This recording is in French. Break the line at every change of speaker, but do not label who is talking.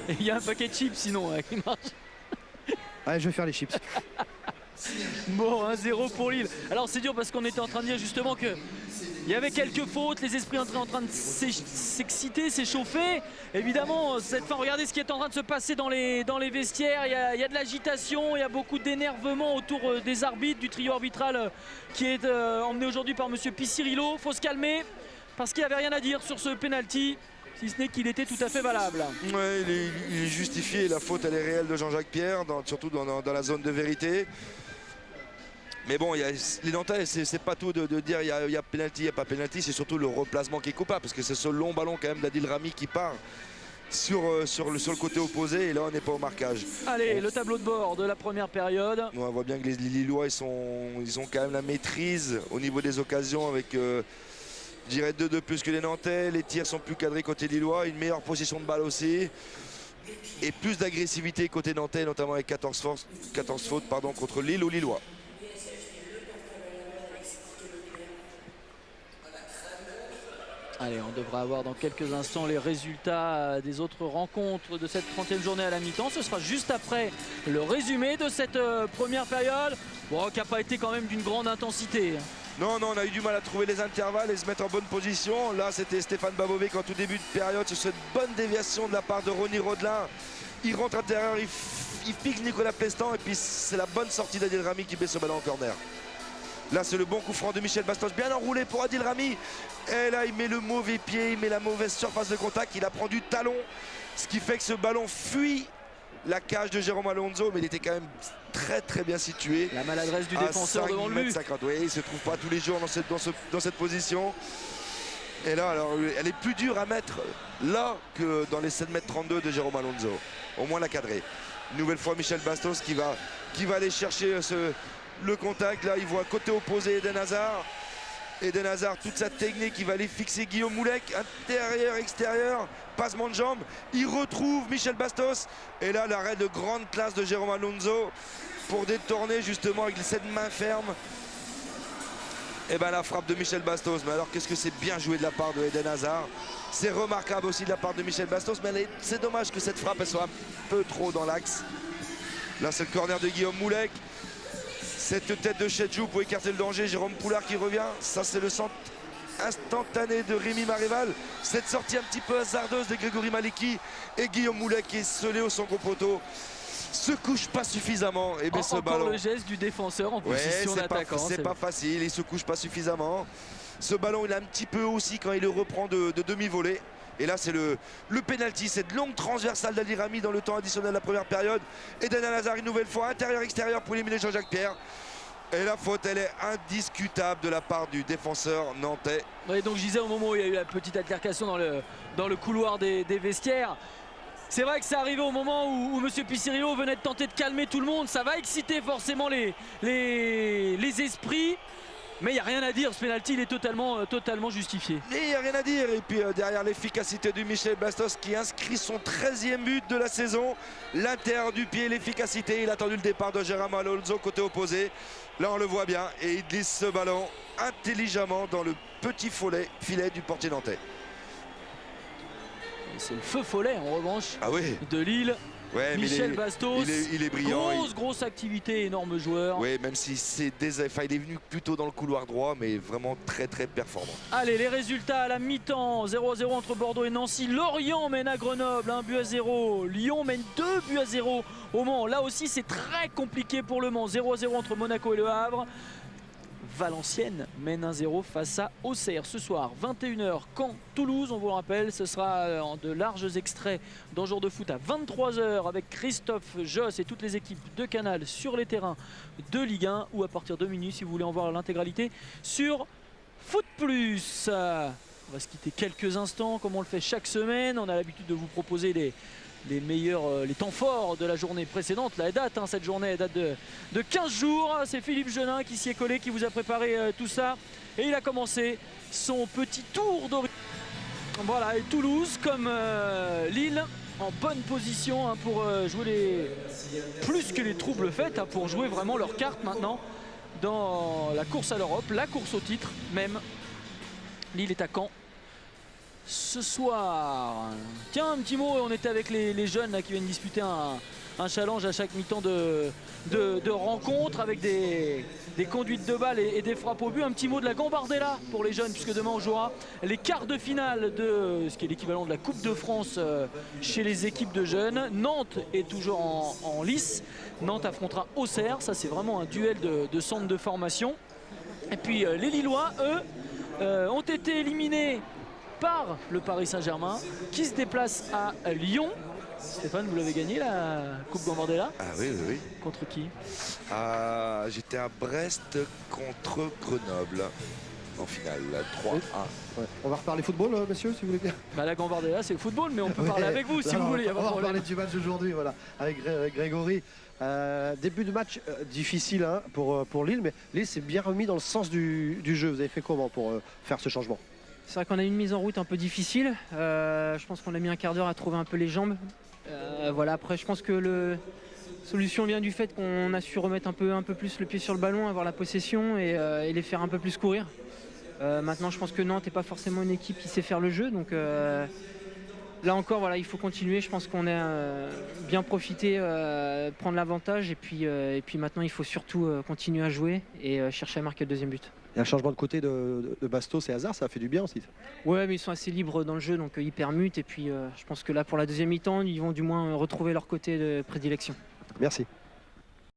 Et il y a un paquet de chips sinon qui marche.
Allez, je vais faire les chips.
Bon, 1-0 pour Lille. Alors c'est dur parce qu'on était en train de dire justement que il y avait quelques fautes, les esprits étaient en train de s'exciter, s'échauffer. Évidemment, cette fin, regardez ce qui est en train de se passer dans les vestiaires. Il y a de l'agitation, il y a beaucoup d'énervement autour des arbitres, du trio arbitral qui est emmené aujourd'hui par monsieur Picirillo. Faut se calmer parce qu'il n'y avait rien à dire sur ce penalty, si ce n'est qu'il était tout à fait valable.
Ouais, il est justifié, la faute elle est réelle de Jean-Jacques Pierre, surtout dans la zone de vérité. Mais bon, les Nantais, c'est pas tout de dire il y a pénalty, il n'y a pas pénalty, c'est surtout le replacement qui est coupable, parce que c'est ce long ballon quand même d'Adil Rami qui part sur le côté opposé, et là on n'est pas au marquage.
Allez, le tableau de bord de la première période.
On voit bien que les Lillois ils ont quand même la maîtrise au niveau des occasions avec je dirais 2 de plus que les Nantais. Les tirs sont plus cadrés côté Lillois, une meilleure possession de balle aussi. Et plus d'agressivité côté Nantais, notamment avec 14 fautes contre Lille ou Lillois.
Allez, on devra avoir dans quelques instants les résultats des autres rencontres de cette 30e journée à la mi-temps. Ce sera juste après le résumé de cette première période, bon, qui n'a pas été quand même d'une grande intensité.
Non, on a eu du mal à trouver les intervalles et se mettre en bonne position. Là, c'était Stéphane Babovic en tout début de période sur cette bonne déviation de la part de Ronny Rodelin. Il rentre intérieur, il fixe Nicolas Plestan et puis c'est la bonne sortie d'Adil Rami qui met ce ballon en corner. Là, c'est le bon coup franc de Michel Bastos, bien enroulé pour Adil Rami. Et là, il met le mauvais pied, il met la mauvaise surface de contact. Il apprend du talon, ce qui fait que ce ballon fuit la cage de Jérôme Alonso, mais il était quand même très bien situé.
La maladresse du défenseur devant le but.
Oui, il ne se trouve pas tous les jours dans cette position. Et là, alors, elle est plus dure à mettre là que dans les 7,32 m de Jérôme Alonso. Au moins la cadrer. Une nouvelle fois, Michel Bastos qui va aller chercher le contact. Là, il voit côté opposé Eden Hazard. Eden Hazard, toute sa technique, il va aller fixer Guillaume Moulec, intérieur, extérieur, passement de jambe. Il retrouve Michel Bastos. Et là, l'arrêt de grande classe de Jérôme Alonso pour détourner justement avec cette main ferme. Et bien la frappe de Michel Bastos. Mais alors, qu'est-ce que c'est bien joué de la part de Eden Hazard. C'est remarquable aussi de la part de Michel Bastos. Mais c'est dommage que cette frappe elle soit un peu trop dans l'axe. Là, c'est le corner de Guillaume Moulec. Cette tête de Chedjou pour écarter le danger. Jérôme Poulard qui revient. Ça, c'est le centre instantané de Rémi Marival. Cette sortie un petit peu hasardeuse de Grégory Maliki. Et Guillaume Moulec qui est scellé au second poteau. Se couche pas suffisamment. Et bien ce ballon.
Le geste du défenseur en position d'attaquant.
C'est pas facile. Il se couche pas suffisamment. Ce ballon, il est un petit peu aussi quand il le reprend de demi-volée. Et là, c'est le pénalty, cette longue transversale d'Adil Rami dans le temps additionnel de la première période. Eden Hazard, une nouvelle fois, intérieur-extérieur pour éliminer Jean-Jacques Pierre. Et la faute, elle est indiscutable de la part du défenseur nantais.
Oui, donc je disais au moment où il y a eu la petite altercation dans le couloir des vestiaires. C'est vrai que c'est arrivé au moment où M. Picirillo venait de tenter de calmer tout le monde. Ça va exciter forcément les esprits. Mais il n'y a rien à dire, ce pénalty il est totalement justifié.
Il n'y a rien à dire. Et puis derrière l'efficacité du Michel Bastos qui inscrit son 13e but de la saison. L'intérieur du pied, l'efficacité. Il a attendu le départ de Jérôme Alonso côté opposé. Là on le voit bien et il glisse ce ballon intelligemment dans le petit filet du portier nantais.
C'est le feu follet en revanche de Lille.
Ouais,
Michel Bastos,
il est brillant.
Grosse activité, énorme joueur.
Oui, même si il est venu plutôt dans le couloir droit, mais vraiment très performant.
Allez, les résultats à la mi-temps, 0-0 entre Bordeaux et Nancy. Lorient mène à Grenoble, 1-0. Lyon mène 2-0 au Mans. Là aussi, c'est très compliqué pour le Mans. 0-0 entre Monaco et Le Havre. Valenciennes mène 1-0 face à Auxerre. Ce soir, 21 h, Caen, Toulouse, on vous le rappelle, ce sera en de larges extraits dans Jour de foot à 23 h avec Christophe Josse et toutes les équipes de Canal sur les terrains de Ligue 1 ou à partir de minuit si vous voulez en voir l'intégralité sur Foot Plus. On va se quitter quelques instants comme on le fait chaque semaine. On a l'habitude de vous proposer les temps forts de la journée précédente. La date, cette journée elle date de 15 jours. C'est Philippe Genin qui s'y est collé, qui vous a préparé tout ça. Et il a commencé son petit tour d'horizon. Voilà, et Toulouse comme Lille en bonne position pour jouer plus que les troubles faits, pour jouer vraiment leur carte maintenant dans la course à l'Europe, la course au titre même. Lille est à Caen. ce soir. Tiens, un petit mot, on était avec les jeunes là, qui viennent disputer un challenge à chaque mi-temps de rencontre avec des conduites de balles et des frappes au but. Un petit mot de la Gambardella pour les jeunes, puisque demain on jouera les quarts de finale de ce qui est l'équivalent de la Coupe de France chez les équipes de jeunes. Nantes est toujours en lice. Nantes affrontera Auxerre, ça c'est vraiment un duel de centre de formation. Et puis les Lillois, eux, ont été éliminés par le Paris Saint-Germain qui se déplace à Lyon. Stéphane, vous l'avez gagné la Coupe Gambardella?
Ah oui, oui, oui.
Contre qui?
J'étais à Brest contre Grenoble en finale, 3-1.
Ouais. On va reparler football, messieurs, si vous voulez bien.
Bah, la Gambardella, c'est le football, mais on peut parler avec vous si vous voulez.
On va reparler du match d'aujourd'hui, voilà, avec Grégory. Début de match difficile hein, pour Lille, mais Lille s'est bien remis dans le sens du jeu. Vous avez fait comment pour faire ce changement?
C'est vrai qu'on a eu une mise en route un peu difficile. Je pense qu'on a mis un quart d'heure à trouver un peu les jambes. Voilà, après, je pense que la solution vient du fait qu'on a su remettre un peu plus le pied sur le ballon, avoir la possession et les faire un peu plus courir. Maintenant, je pense que Nantes n'est pas forcément une équipe qui sait faire le jeu. Donc là encore, voilà, il faut continuer. Je pense qu'on a bien profité, prendre l'avantage. Et puis maintenant, il faut surtout continuer à jouer et chercher à marquer le deuxième but.
Il y a un changement de côté de Bastos et Hazard, ça a fait du bien aussi.
Ouais, mais ils sont assez libres dans le jeu, donc ils permutent. Et puis je pense que là, pour la deuxième mi-temps, ils vont du moins retrouver leur côté de prédilection.
Merci.